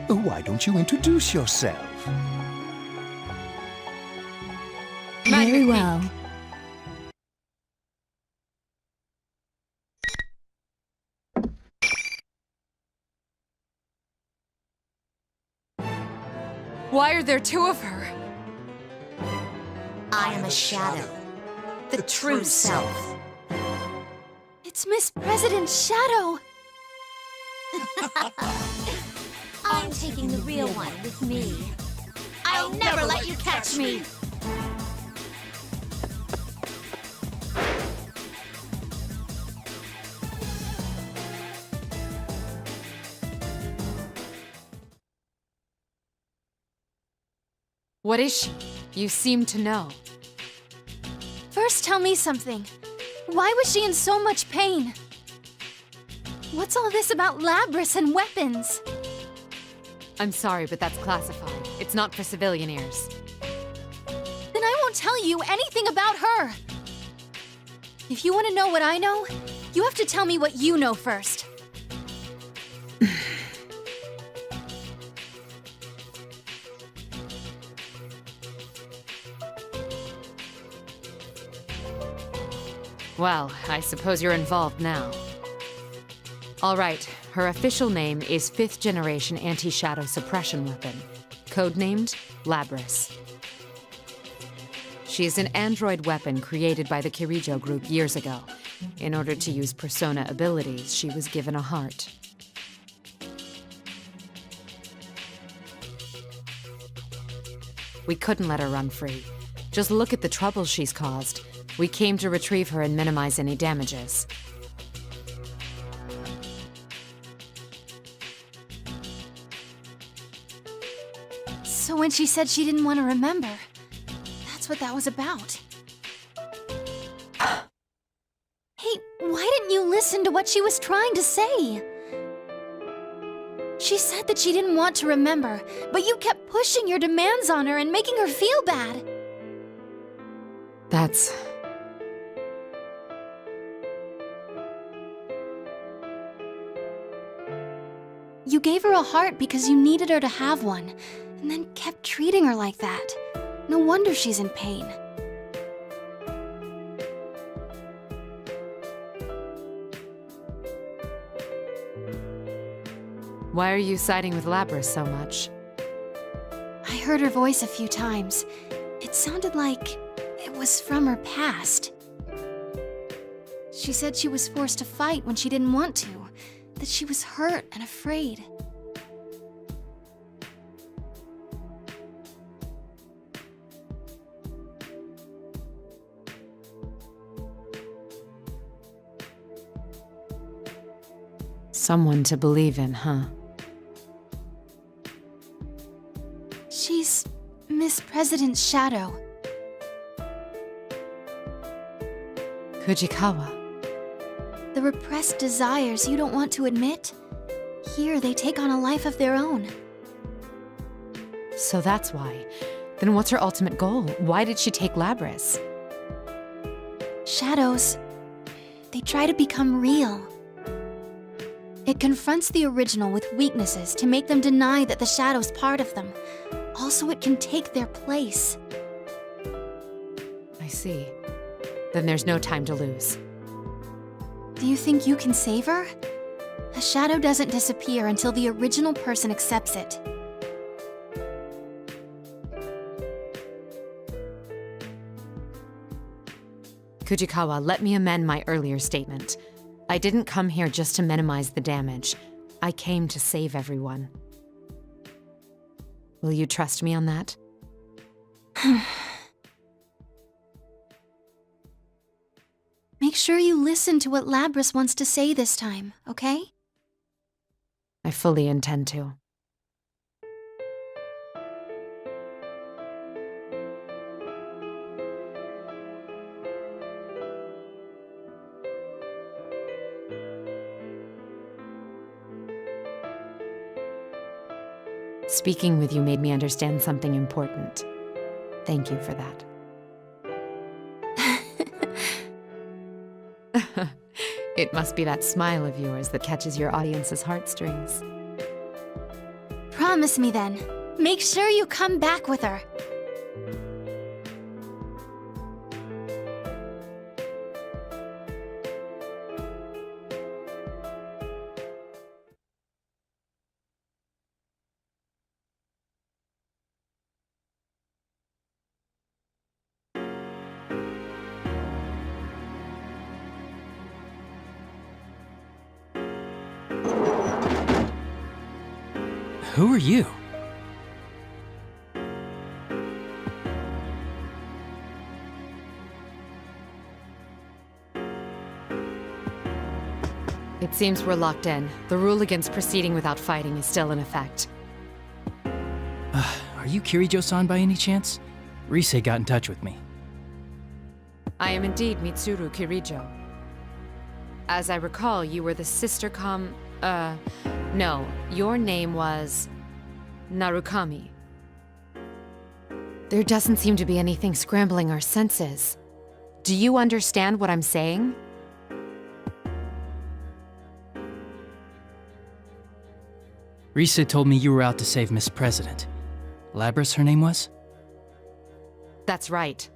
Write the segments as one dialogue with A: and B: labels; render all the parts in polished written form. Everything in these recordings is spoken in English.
A: Why don't you introduce yourself?
B: Very well.
C: Why are there two of her?
D: I am a shadow. The true self.
B: It's Miss President's shadow!
D: I'm taking the real one with me. I'll never let you catch me!
C: What is she? You seem to know.
B: First tell me something. Why was she in so much pain? What's all this about Labrys and weapons?
C: I'm sorry, but that's classified. It's not for civilian ears.
B: Then I won't tell you anything about her. If you want to know what I know, you have to tell me what you know first.
C: Well, I suppose you're involved now. All right, her official name is 5th Generation Anti-Shadow Suppression Weapon, codenamed Labrys. She is an android weapon created by the Kirijo group years ago. In order to use persona abilities, she was given a heart. We couldn't let her run free. Just look at the trouble she's caused. We came to retrieve her and minimize any damages.
B: So when she said she didn't want to remember, that's what that was about. Hey, why didn't you listen to what she was trying to say? She said that she didn't want to remember, but you kept pushing your demands on her and making her feel bad.
C: That's...
B: You gave her a heart because you needed her to have one, and then kept treating her like that. No wonder she's in pain.
C: Why are you siding with Labrys so much?
B: I heard her voice a few times. It sounded like it was from her past. She said she was forced to fight when she didn't want to, that she was hurt and afraid.
C: Someone to believe in, huh?
B: She's Miss President's shadow.
C: Fujikawa.
B: The repressed desires you don't want to admit, here they take on a life of their own.
C: So that's why. Then what's her ultimate goal? Why did she take Labrys?
B: Shadows, they try to become real. It confronts the original with weaknesses to make them deny that the shadow's part of them. Also, it can take their place.
C: I see. Then there's no time to lose.
B: Do you think you can save her? A shadow doesn't disappear until the original person accepts it.
C: Fujikawa, let me amend my earlier statement. I didn't come here just to minimize the damage. I came to save everyone. Will you trust me on that?
B: Make sure you listen to what Labrys wants to say this time, okay?
C: I fully intend to. Speaking with you made me understand something important. Thank you for that. It must be that smile of yours that catches your audience's heartstrings.
B: Promise me then. Make sure you come back with her.
E: Who are you?
C: It seems we're locked in. The rule against proceeding without fighting is still in effect.
E: Are you Kirijo-san by any chance? Rise got in touch with me.
C: I am indeed Mitsuru Kirijo. As I recall, you were the sister no, your name was Narukami. There doesn't seem to be anything scrambling our senses. Do you understand what I'm saying?
E: Rise told me you were out to save Miss President. Labris, her name was?
C: That's right.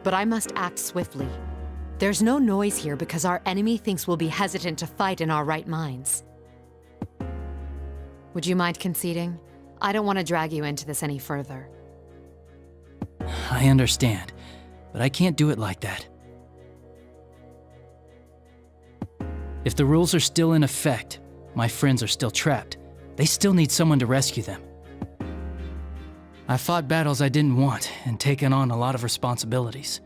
C: But I must act swiftly. There's no noise here because our enemy thinks we'll be hesitant to fight in our right minds. Would you mind conceding? I don't want to drag you into this any further.
E: I understand, but I can't do it like that. If the rules are still in effect, my friends are still trapped. They still need someone to rescue them. I fought battles I didn't want and taken on a lot of responsibilities,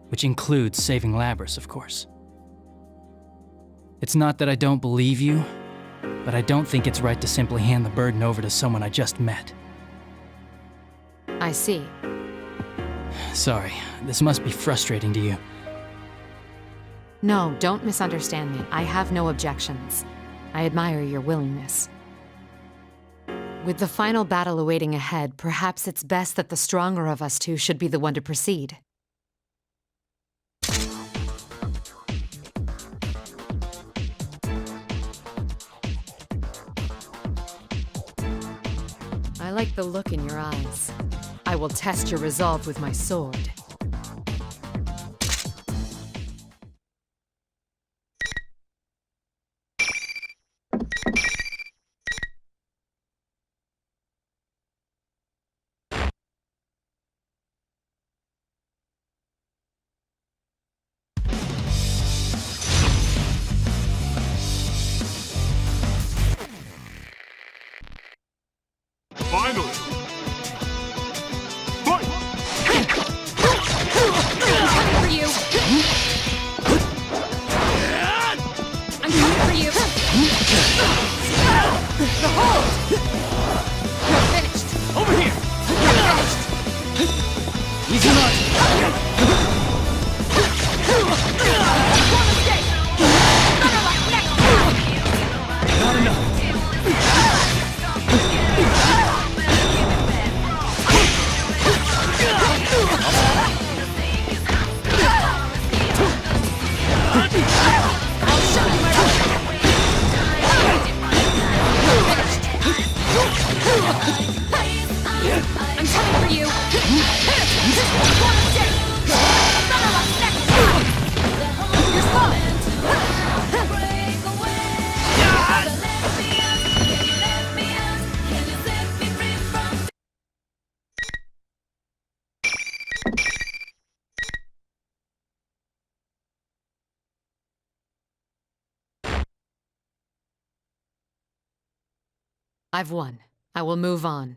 E: which includes saving Labris, of course. It's not that I don't believe you, but I don't think it's right to simply hand the burden over to someone I just met.
C: I see.
E: Sorry, this must be frustrating to you.
C: No, don't misunderstand me. I have no objections. I admire your willingness. With the final battle awaiting ahead, perhaps it's best that the stronger of us two should be the one to proceed. I like the look in your eyes. I will test your resolve with my sword.
F: Finally! Fight!
C: For you! I'm coming for you! The hold! You're finished!
F: Over here!
C: You're finished!
E: Easy not!
C: One mistake! Better luck next time!
E: Not enough!
C: I'll show you my I'm coming for you! One mistake! Better luck next time! You're slow! I've won. I will move on.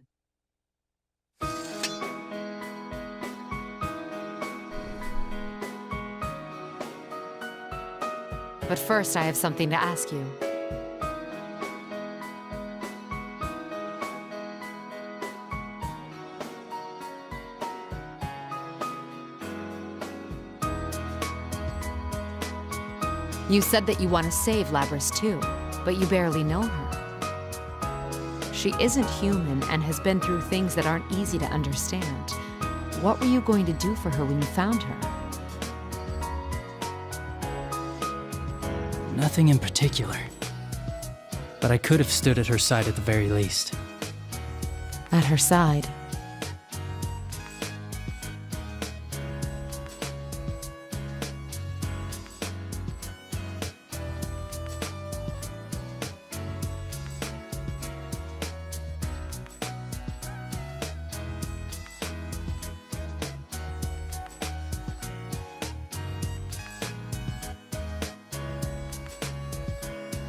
C: But first, I have something to ask you. You said that you want to save Labris too, but you barely know her. She isn't human and has been through things that aren't easy to understand. What were you going to do for her when you found her?
E: Nothing in particular. But I could have stood at her side at the very least.
C: at her side.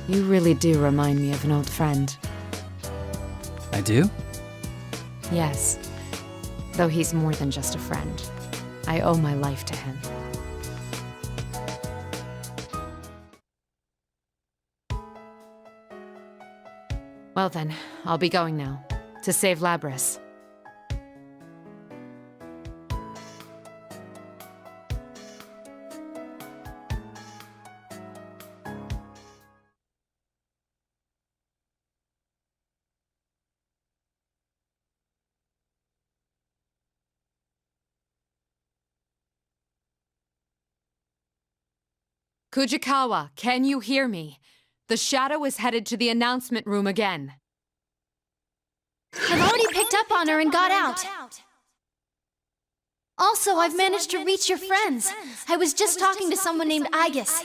C: You really do remind me of an old friend.
E: I do?
C: Yes. Though he's more than just a friend. I owe my life to him. Well then, I'll be going now. To save Labris. Kujikawa, can you hear me? The Shadow is headed to the announcement room again.
B: I've already picked up on her and got out. Also, I've managed to reach your friends. I was just talking to someone named Aegis.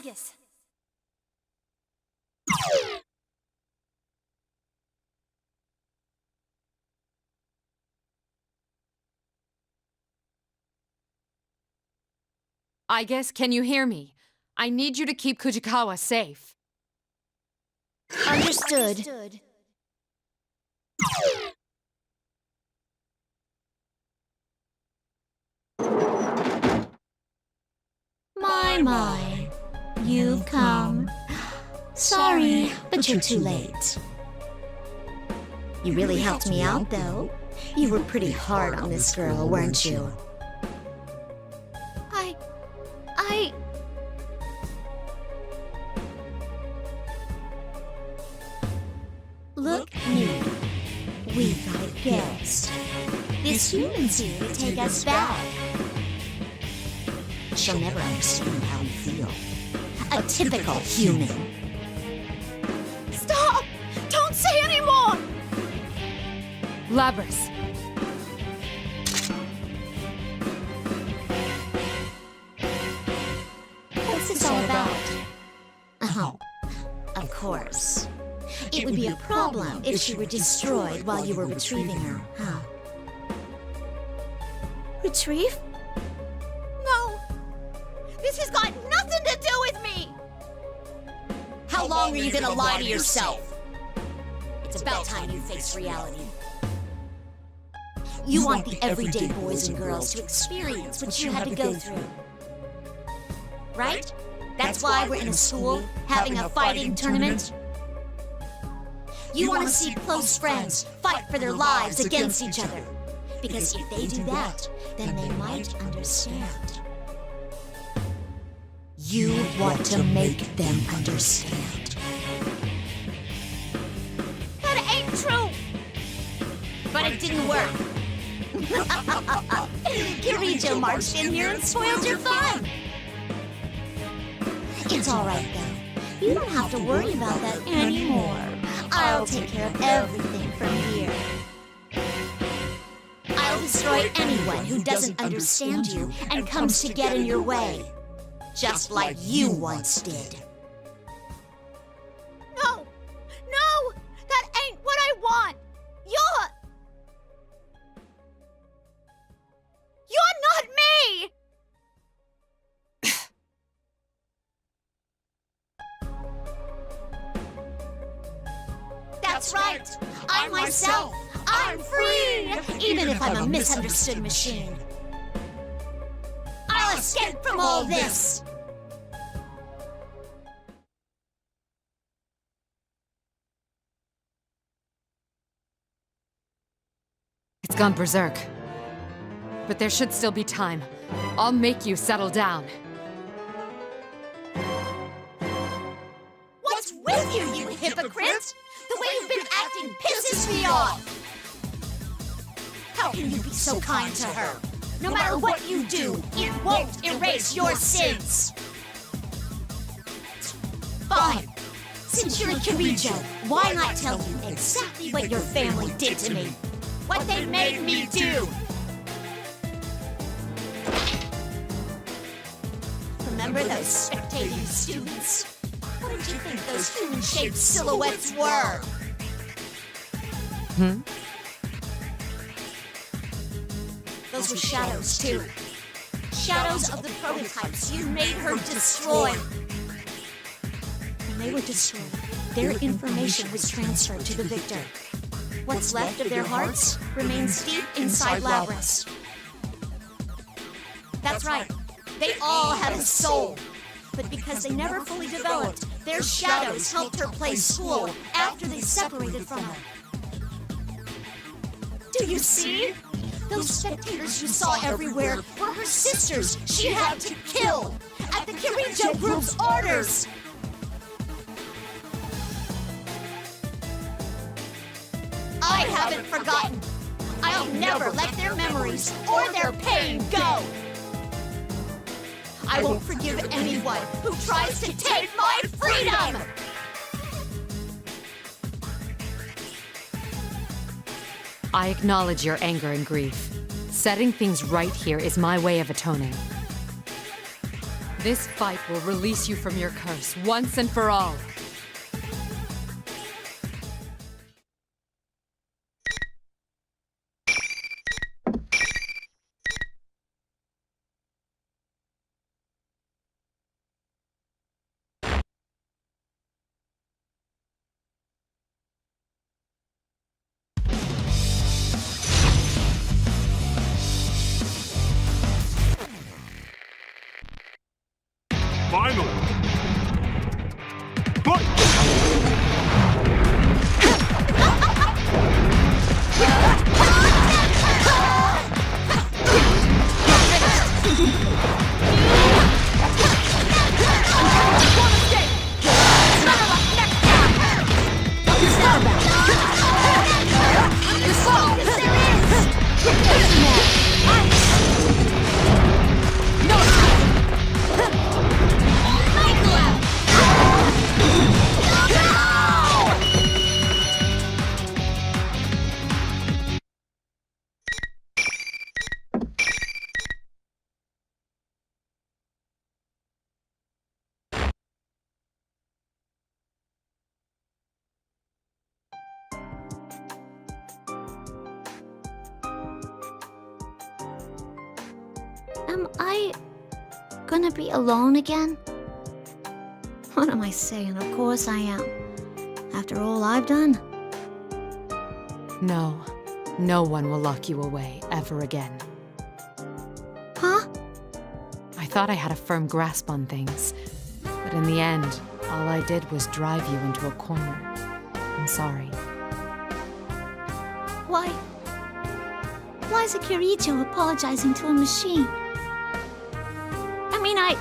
C: Aegis, can you hear me? I need you to keep Kujikawa safe.
B: Understood.
D: My. You've come. Sorry, but you're too late. You really helped me out, though. You were pretty hard on this girl, weren't you?
B: I...
D: Look me. We've got a guest. This human's here to take us back. She'll never understand how we feel. A typical human.
B: Stop! Don't say anymore!
C: Labris.
D: What's this all about? Oh, of course. It would be a problem if she were destroyed while you were retrieving her, huh?
B: Retrieve?
D: No! This has got nothing to do with me! How long are you gonna lie to yourself? It's about time you face reality. You want the everyday boys and girls to experience what you had to go through. Right? That's why we're in a school having a fighting tournament? You want to see close friends fight for their lives against each other. Because if they do that, then they might understand. You want to make them understand. That ain't true! But it didn't work. Kirito marched in here and spoiled your fun. It's alright though. You don't have to worry about that anymore. I'll take care of everything from here. I'll destroy anyone who doesn't understand you and comes to get in your way. Just like you once did. No! No! That ain't what I want! You're not me! That's right! I'm myself! I'm free! Even if I'm a misunderstood machine. I'll escape from all this!
C: It's gone berserk. But there should still be time. I'll make you settle down.
D: What's with you hypocrite? The way you've been acting pisses me off! How can you be so kind to her? No matter what you do, it won't erase your sins! Fine. Since you're a Kirito, why not tell me exactly what your family did to me? what they made me do. Remember those spectating students? What did you think those human-shaped silhouettes were? Those were shadows, too. Shadows of the prototypes you made her destroy. When they were destroyed, their information was transferred to the victor. What's left of their hearts remains deep inside Labyrinth. That's right. They all had a soul. But because they never fully developed, their shadows helped her play school after they separated from her. Do you see? Those spectators you saw everywhere were her sisters she had to kill at the Kirito Group's orders. I haven't forgotten. I'll never let their memories or their pain go. I won't forgive anyone who tries to take my freedom!
C: I acknowledge your anger and grief. Setting things right here is my way of atoning. This fight will release you from your curse once and for all.
F: Final! Fight!
D: Am I gonna be alone again? What am I saying? Of course I am. After all I've done.
C: No, no one will lock you away ever again.
D: Huh?
C: I thought I had a firm grasp on things, but in the end, all I did was drive you into a corner. I'm sorry.
D: Why is a Kirito apologizing to a machine? I mean, I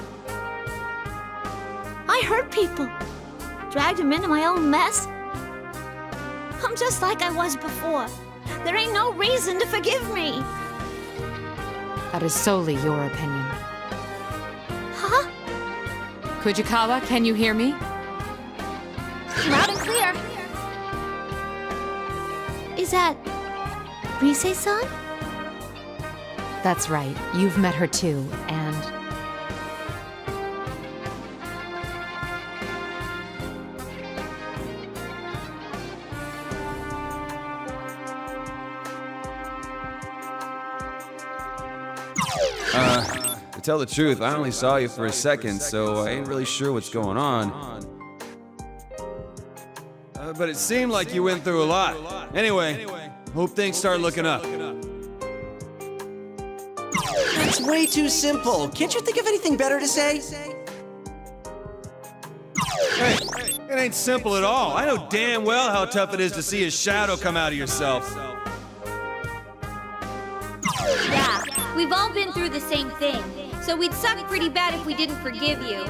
D: hurt people. Dragged them into my own mess. I'm just like I was before. There ain't no reason to forgive me.
C: That is solely your opinion.
D: Huh?
C: Kujikawa, can you hear me?
D: Loud and clear. Is that Rise-san?
C: That's right. You've met her too, and...
G: To tell the truth, I only saw you for a second, so I ain't really sure what's going on. But it seemed like you went through a lot. Anyway, hope things start looking up.
H: That's way too simple. Can't you think of anything better to say?
G: Hey, it ain't simple at all. I know damn well how tough it is to see a shadow come out of yourself.
I: Yeah, we've all been through the same thing, so we'd suck pretty bad if we didn't forgive you.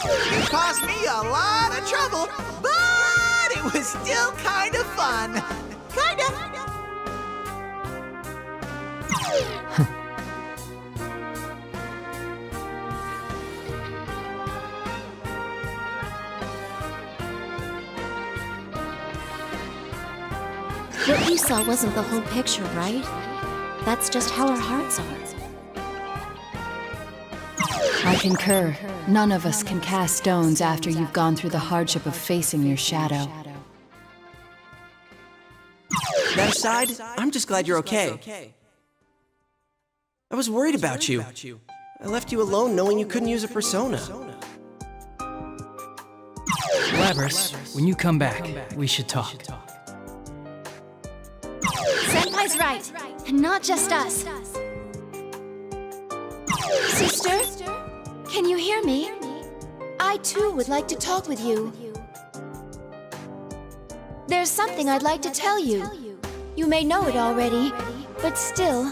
H: You caused me a lot of trouble, but it was still kind of fun. Kind of.
B: What you saw wasn't the whole picture, right? That's just how our hearts are.
J: I concur. None of us can cast stones after you've gone through the hardship of facing your shadow.
K: That aside, I'm just glad you're okay. I was worried about you. I left you alone knowing you couldn't use a persona.
E: Labrys, when you come back, we should talk.
B: Senpai's right, and not just us. Sister, can you hear me? I too would like to talk with you. There's something I'd like to tell you. You may know it already, but still.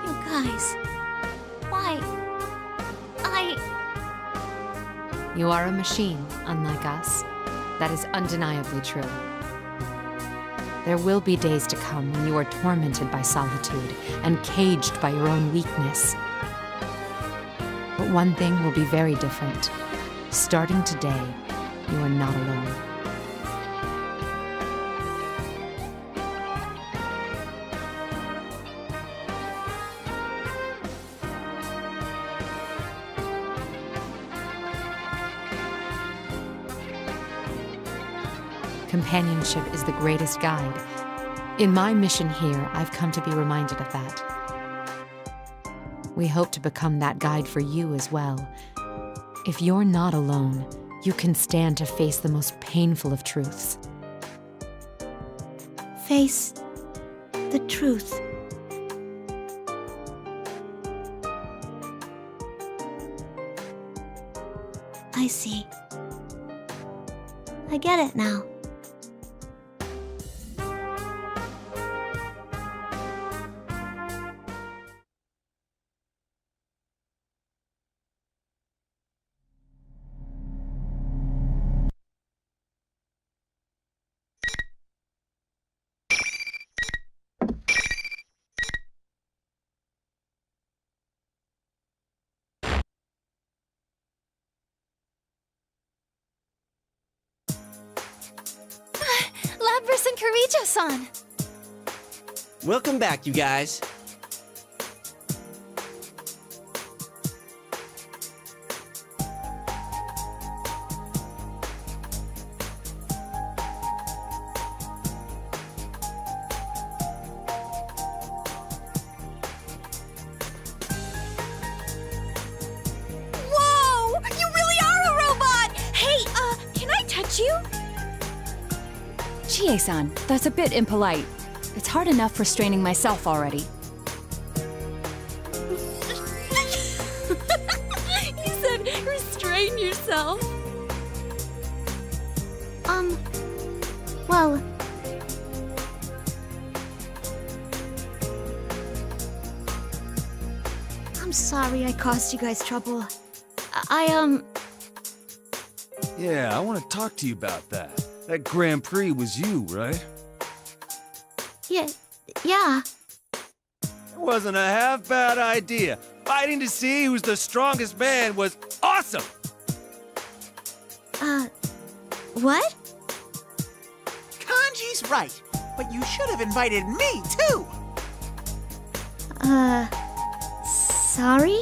D: You guys, why?
C: You are a machine, unlike us. That is undeniably true. There will be days to come when you are tormented by solitude and caged by your own weakness. But one thing will be very different. Starting today, you are not alone. Companionship is the greatest guide. In my mission here, I've come to be reminded of that. We hope to become that guide for you as well. If you're not alone, you can stand to face the most painful of truths.
D: Face the truth. I see. I get it now.
B: Labrys and Kirijo-san!
K: Welcome back, you guys.
D: Whoa! You really are a robot! Hey, can I touch you?
J: Chie-san, that's a bit impolite. It's hard enough restraining myself already.
I: You said restrain yourself.
D: Well... I'm sorry I caused you guys trouble.
G: Yeah, I want to talk to you about that. That Grand Prix was you, right?
D: Yeah.
G: It wasn't a half-bad idea. Fighting to see who's the strongest man was awesome!
D: What?
H: Kanji's right, but you should have invited me, too!
D: Sorry?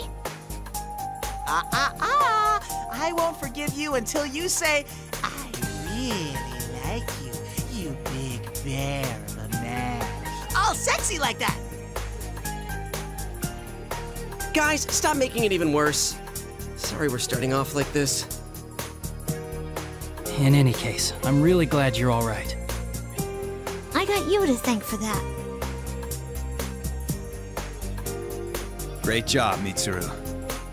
H: I won't forgive you until you say, I really like you, you big bear of a man. All sexy like that!
K: Guys, stop making it even worse. Sorry we're starting off like this.
E: In any case, I'm really glad you're all right.
D: I got you to thank for that.
A: Great job, Mitsuru.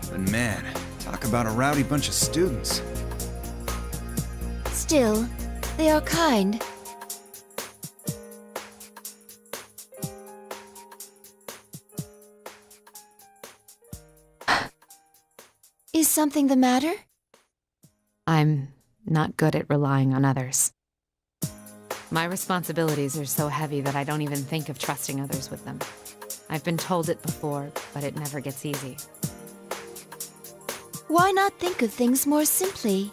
A: But man, talk about a rowdy bunch of students.
B: Still, they are kind. Is something the matter?
C: I'm not good at relying on others. My responsibilities are so heavy that I don't even think of trusting others with them. I've been told it before, but it never gets easy.
B: Why not think of things more simply?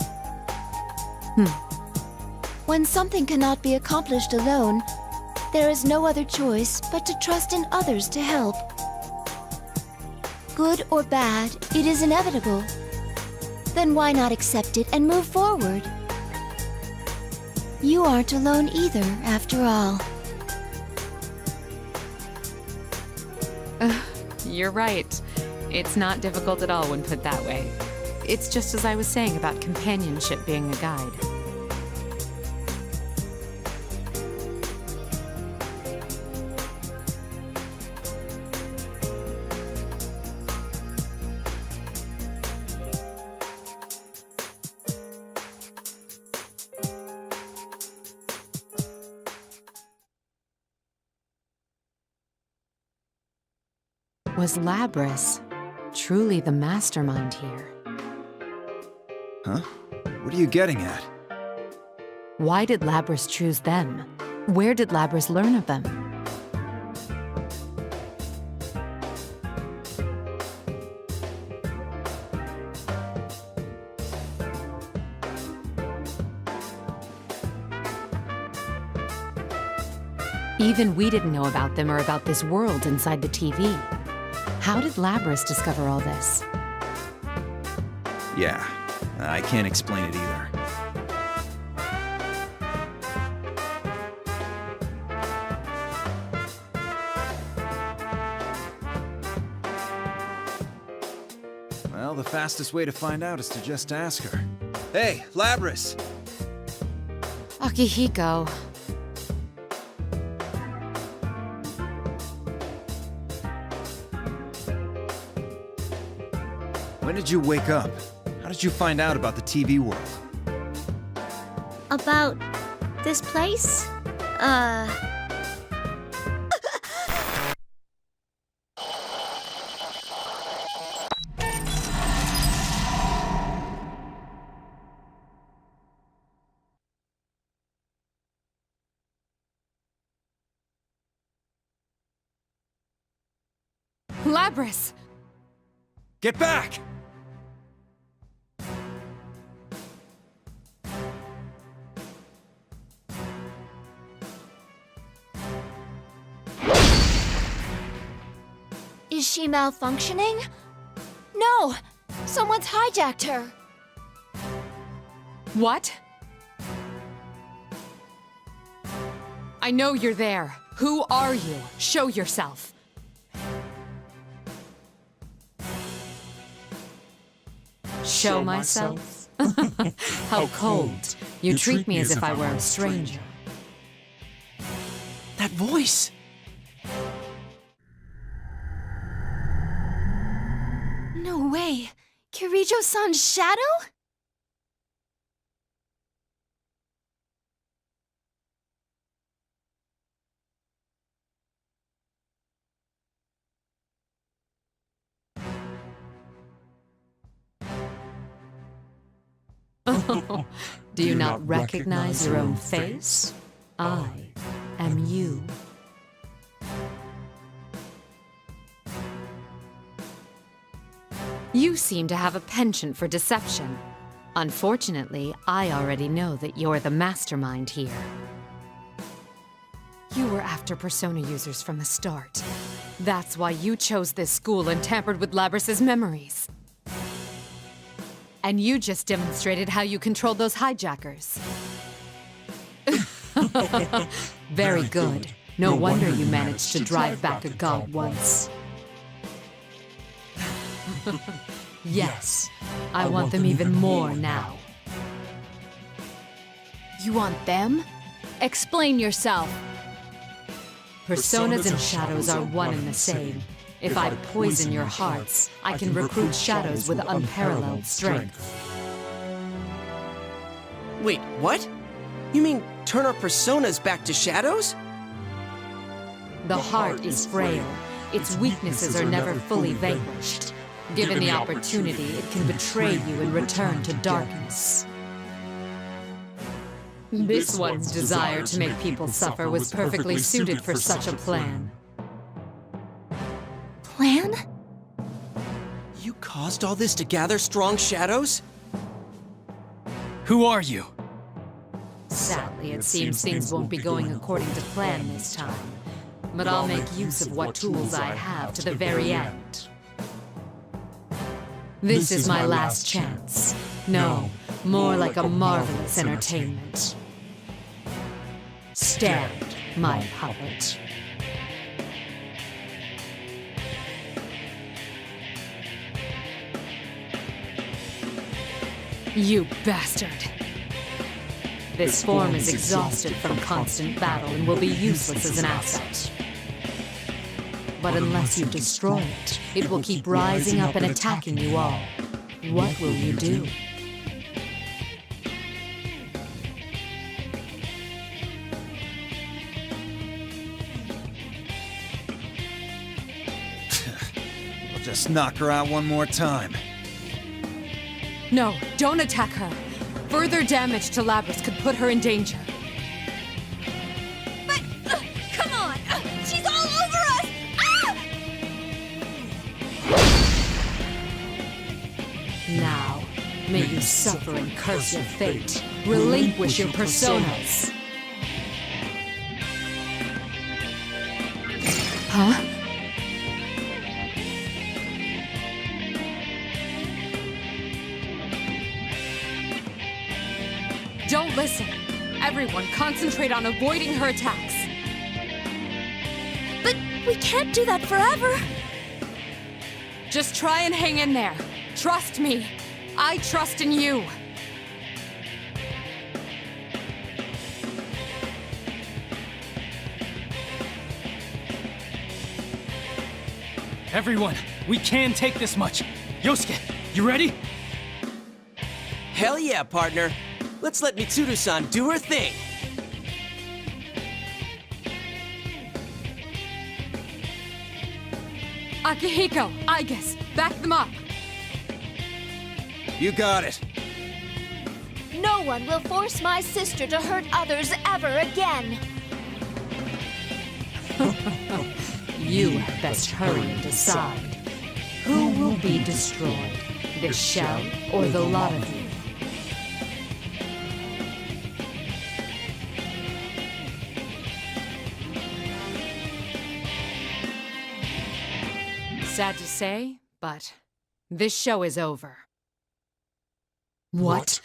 B: When something cannot be accomplished alone, there is no other choice but to trust in others to help. Good or bad, it is inevitable. Then why not accept it and move forward? You aren't alone either, after all.
C: You're right. It's not difficult at all when put that way. It's just as I was saying about companionship being a guide. Was Labrys truly the mastermind here?
A: Huh? What are you getting at?
C: Why did Labrys choose them? Where did Labrys learn of them? Even we didn't know about them or about this world inside the TV. How did Labrys discover all this?
A: Yeah, I can't explain it either. Well, the fastest way to find out is to just ask her. Hey, Labrys!
C: Akihiko.
A: When did you wake up? How did you find out about the TV world?
I: About this place?
C: Labrys!
A: Get back!
B: Is she malfunctioning? No! Someone's hijacked her!
C: What? I know you're there. Who are you? Show yourself. Show myself? How cold. You treat me as if I were a stranger.
K: That voice!
B: No way! Kirijo-san's shadow?
C: Do you not recognize your own face? I am you. You seem to have a penchant for deception. Unfortunately, I already know that you're the mastermind here. You were after Persona users from the start. That's why you chose this school and tampered with Labrys' memories. And you just demonstrated how you controlled those hijackers. Very good. No wonder you managed to drive back a god once. Yes, I want them even more now.
B: You want them? Explain yourself.
C: Personas and shadows are one and the same. If I poison your hearts, I can recruit shadows with unparalleled strength.
K: Wait, what? You mean turn our personas back to shadows?
C: The heart is frail. Its weaknesses are never fully vanquished. Given the opportunity, it can betray you and return to darkness. This one's desire to make people suffer was perfectly suited for such a plan.
B: Plan?
K: You caused all this to gather strong shadows?
E: Who are you?
C: Sadly, it seems things won't be going according to plan this time. But I'll make use of what tools I have to the very end. This is my last chance. No, more like a marvelous entertainment. Stand, my puppet. You bastard! This form is exhausted from constant battle and will be useless as an asset. But unless you destroy it, it will keep rising up and attacking you all. What will you do?
A: I'll just knock her out one more time.
C: No, don't attack her. Further damage to Labrys could put her in danger.
I: But, come on! She's all over us! Ah!
C: Now, may you suffer and curse your fate. Relinquish your personas.
J: Huh?
C: Don't listen. Everyone, concentrate on avoiding her attacks.
I: But we can't do that forever!
C: Just try and hang in there. Trust me. I trust in you.
E: Everyone, we can take this much. Yosuke, you ready?
K: Hell yeah, partner. Let's let Mitsuru-san do her thing.
C: Akihiko, Aigis, back them up.
A: You got it.
D: No one will force my sister to hurt others ever again.
C: You had best hurry and decide. Who will be destroyed? This shell or the lot of you? Sad to say, but this show is over. What?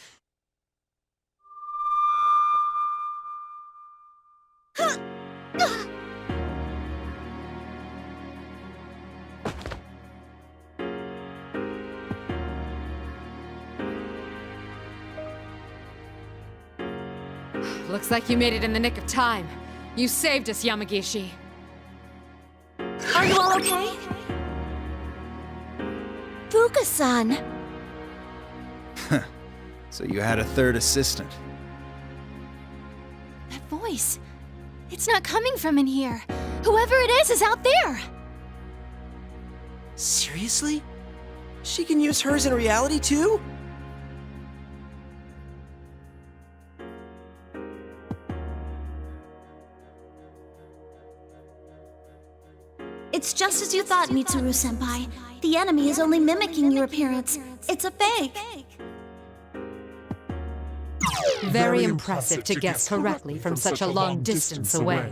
C: Looks like you made it in the nick of time. You saved us, Yamagishi.
D: Are you all okay? Fuka-san!
A: So you had a third assistant.
B: That voice. It's not coming from in here. Whoever it is out there.
K: Seriously? She can use hers in reality too?
D: It's just as you thought, Mitsuru-senpai. The enemy is only mimicking your appearance. It's a fake.
C: Very impressive to guess correctly from such a long distance away.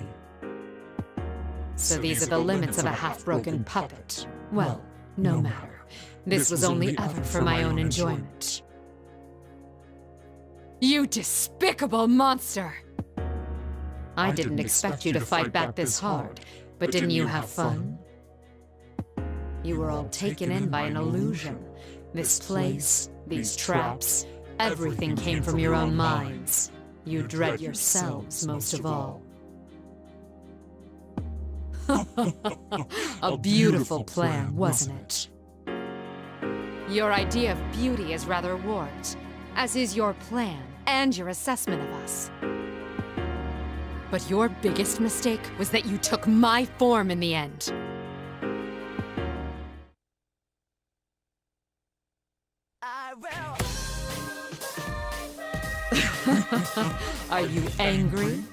C: So these are the limits of a half-broken puppet. Well, no matter. This was only ever for my own enjoyment. You despicable monster! I didn't expect you to fight back this hard, but didn't you have fun? You were all taken in by an illusion. This place, these traps, everything came from your own minds. You dread yourselves most of all. A beautiful plan, wasn't it? Your idea of beauty is rather warped, as is your plan and your assessment of us. But your biggest mistake was that you took my form in the end. Are you angry?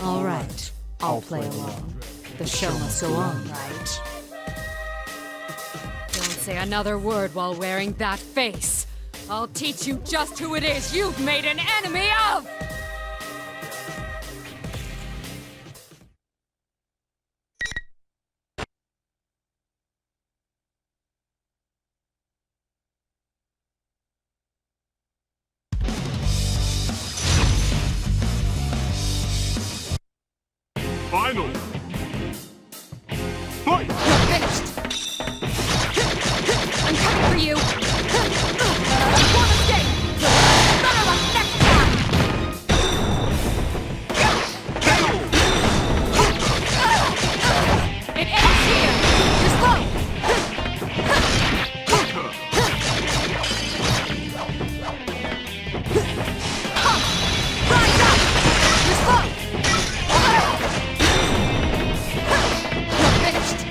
C: All right, I'll play along. The show must go on, right? Don't say another word while wearing that face. I'll teach you just who it is you've made an enemy of!
F: Final. Fight!
C: You're finished! I'm coming for you! One mistake! Better luck next time! It ends here! You're slow! Rise up! You're slow! You're finished!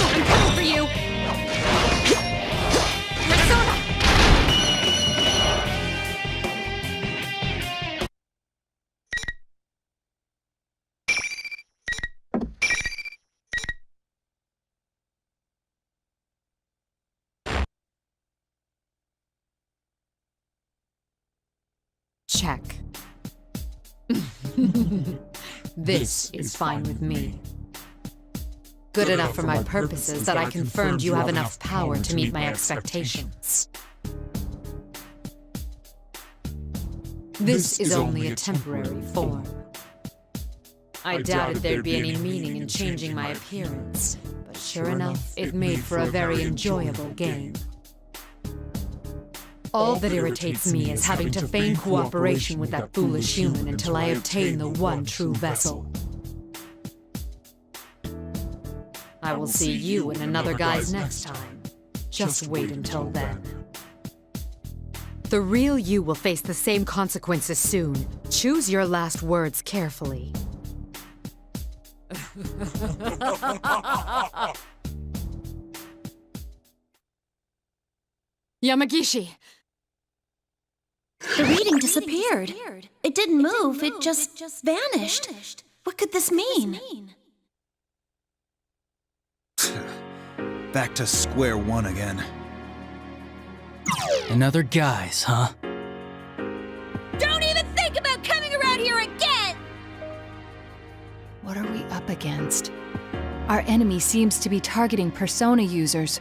C: I'm coming for you! Persona! Check. This is fine with me. Good enough for my purposes that I confirmed you have enough power to meet my expectations. This is only a temporary form. I doubted there'd be any meaning in changing my appearance, but sure enough, it made for a very enjoyable game. All that irritates me is having to feign cooperation with that foolish human until I obtain the one true vessel. I will see you in another guise next time. Just wait until then. The real you will face the same consequences soon. Choose your last words carefully. Yamagishi!
D: The reading disappeared. It didn't move, it just vanished. What could this mean?
A: Back to square one again.
E: Another guise, huh?
I: Don't even think about coming around here again!
J: What are we up against? Our enemy seems to be targeting Persona users.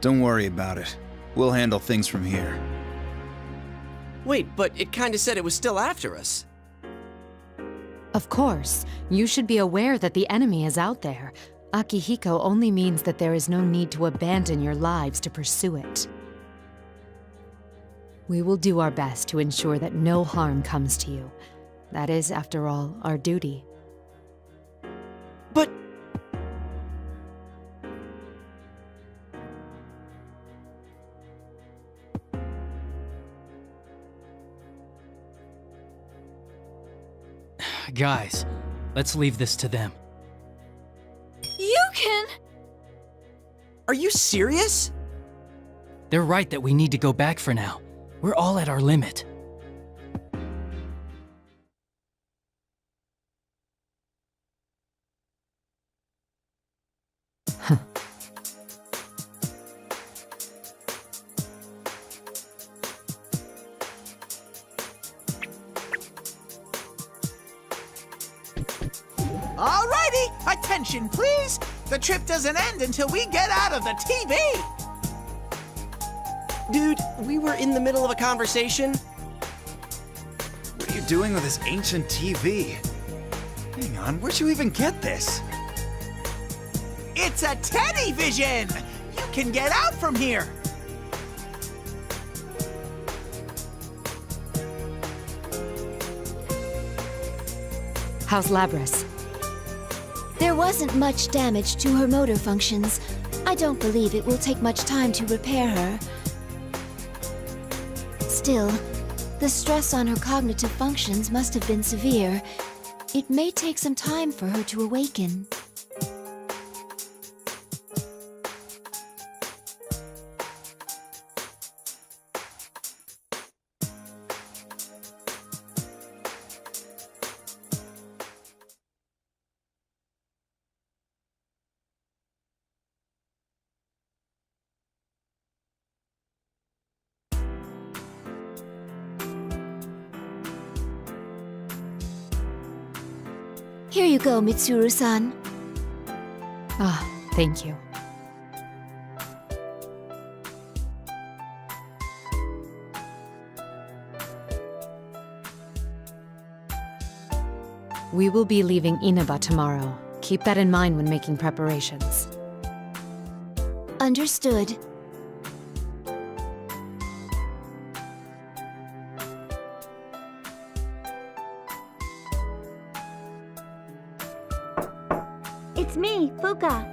A: Don't worry about it. We'll handle things from here.
K: Wait, but it kinda said it was still after us.
C: Of course, you should be aware that the enemy is out there. Akihiko only means that there is no need to abandon your lives to pursue it. We will do our best to ensure that no harm comes to you. That is, after all, our duty.
K: But...
E: Guys, let's leave this to them.
I: You can...
K: Are you serious?
E: They're right that we need to go back for now. We're all at our limit.
H: Alrighty, attention please. The trip doesn't end until we get out of the TV.
K: Dude, we were in the middle of a conversation.
A: What are you doing with this ancient TV? Hang on, where'd you even get this?
H: It's a Teddy Vision. You can get out from here.
C: How's Labris?
B: There wasn't much damage to her motor functions. I don't believe it will take much time to repair her. Still, the stress on her cognitive functions must have been severe. It may take some time for her to awaken. Here you go, Mitsuru-san.
C: Ah, thank you. We will be leaving Inaba tomorrow. Keep that in mind when making preparations.
B: Understood.
I: It's me, Fuka.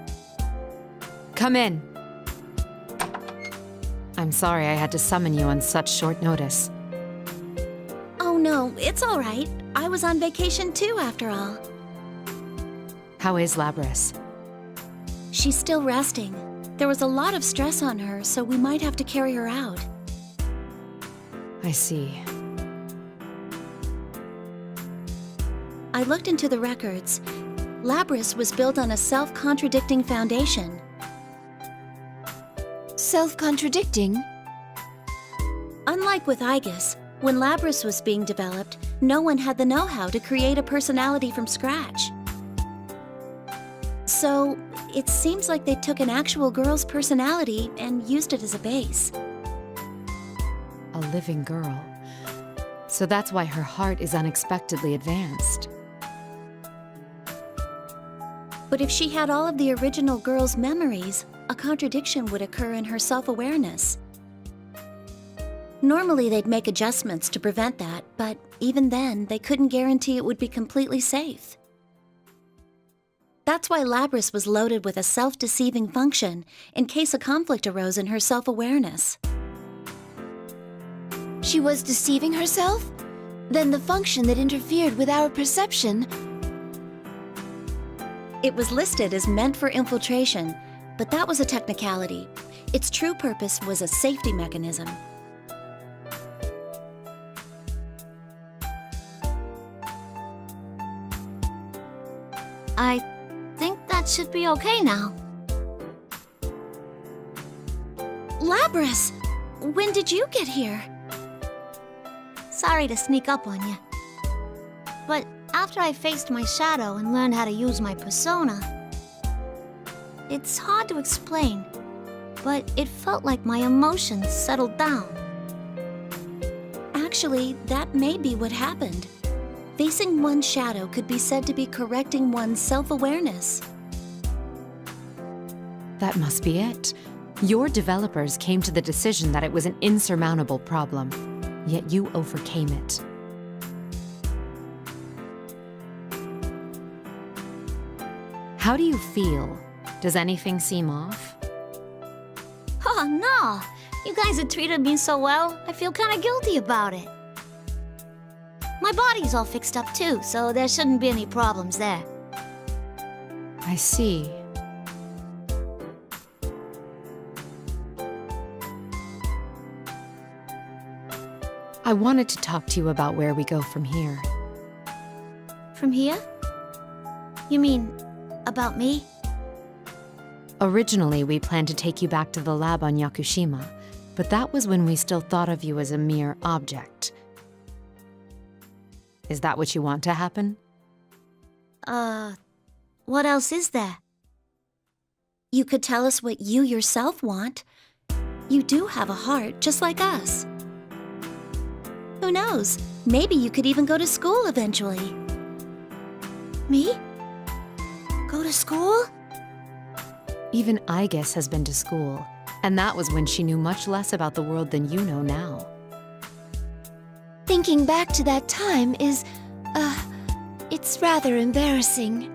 C: Come in. I'm sorry I had to summon you on such short notice.
D: Oh no, it's all right. I was on vacation too, after all.
C: How is Labris?
D: She's still resting. There was a lot of stress on her, so we might have to carry her out.
C: I see.
D: I looked into the records. Labris was built on a self-contradicting foundation.
B: Self-contradicting?
D: Unlike with Aegis, when Labris was being developed, no one had the know-how to create a personality from scratch. So, it seems like they took an actual girl's personality and used it as a base.
C: A living girl. So that's why her heart is unexpectedly advanced.
D: But if she had all of the original girl's memories, a contradiction would occur in her self-awareness. Normally they'd make adjustments to prevent that, but even then, they couldn't guarantee it would be completely safe. That's why Labris was loaded with a self-deceiving function in case a conflict arose in her self-awareness.
B: She was deceiving herself? Then the function that interfered with our perception...
D: It was listed as meant for infiltration, but that was a technicality. Its true purpose was a safety mechanism.
I: I think that should be okay now.
D: Labris! When did you get here?
I: Sorry to sneak up on you. But after I faced my shadow and learned how to use my persona, it's hard to explain, but it felt like my emotions settled down.
D: Actually, that may be what happened. Facing one's shadow could be said to be correcting one's self-awareness.
C: That must be it. Your developers came to the decision that it was an insurmountable problem, yet you overcame it. How do you feel? Does anything seem off?
I: Oh, no! You guys have treated me so well, I feel kinda guilty about it. My body's all fixed up too, so there shouldn't be any problems there.
C: I see. I wanted to talk to you about where we go from here.
I: From here? You mean, about me?
C: Originally, we planned to take you back to the lab on Yakushima, but that was when we still thought of you as a mere object. Is that what you want to happen?
I: What else is there?
D: You could tell us what you yourself want. You do have a heart, just like us. Who knows? Maybe you could even go to school eventually.
I: Me? Go to school?
C: Even Aegis has been to school, and that was when she knew much less about the world than you know now.
B: Thinking back to that time is, it's rather embarrassing.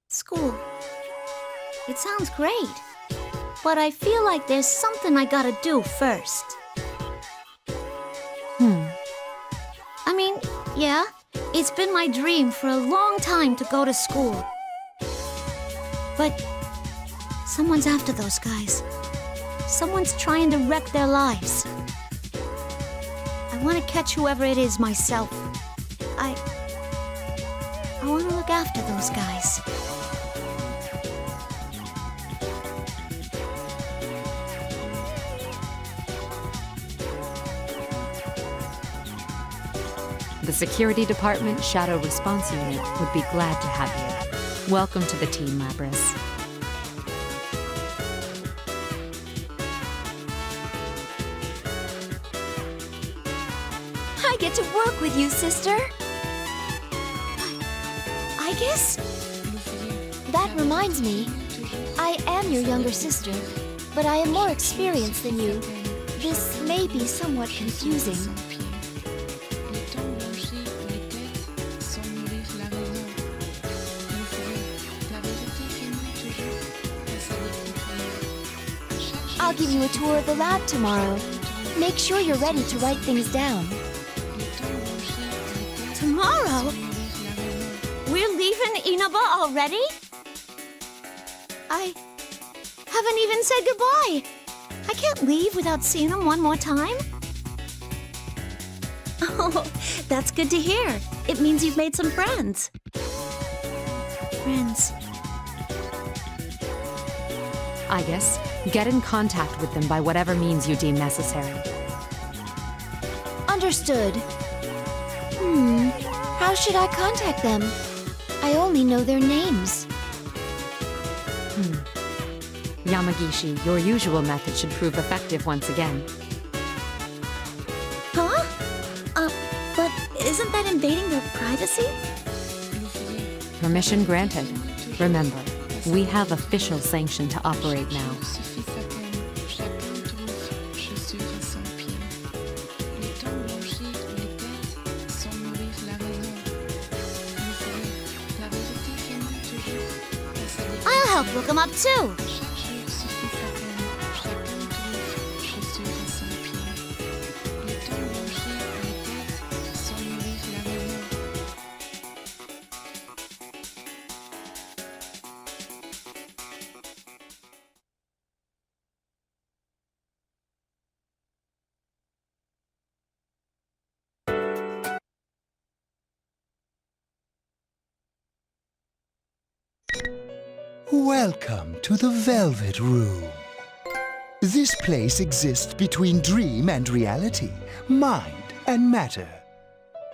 I: School. It sounds great. But I feel like there's something I gotta do first. I mean, yeah, it's been my dream for a long time to go to school. But someone's after those guys. Someone's trying to wreck their lives. I want to catch whoever it is myself. I want to look after those guys.
C: The Security Department Shadow Response Unit would be glad to have you. Welcome to the team, Labris.
D: I get to work with you, sister. I guess? That reminds me. I am your younger sister, but I am more experienced than you. This may be somewhat confusing. I'll give you a tour of the lab tomorrow. Make sure you're ready to write things down.
I: Tomorrow? We're leaving Inaba already? I haven't even said goodbye. I can't leave without seeing him one more time. Oh, that's good to hear. It means you've made some friends. Friends.
C: I guess get in contact with them by whatever means you deem necessary.
D: Understood. How should I contact them? I only know their names.
C: Yamagishi, your usual method should prove effective once again.
I: Huh? But isn't that invading their privacy?
C: Permission granted. Remember, we have official sanction to operate now.
I: I'll help look him up too.
L: Welcome to the Velvet Room. This place exists between dream and reality, mind and matter.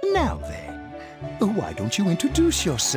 L: Now then, why don't you introduce yourself?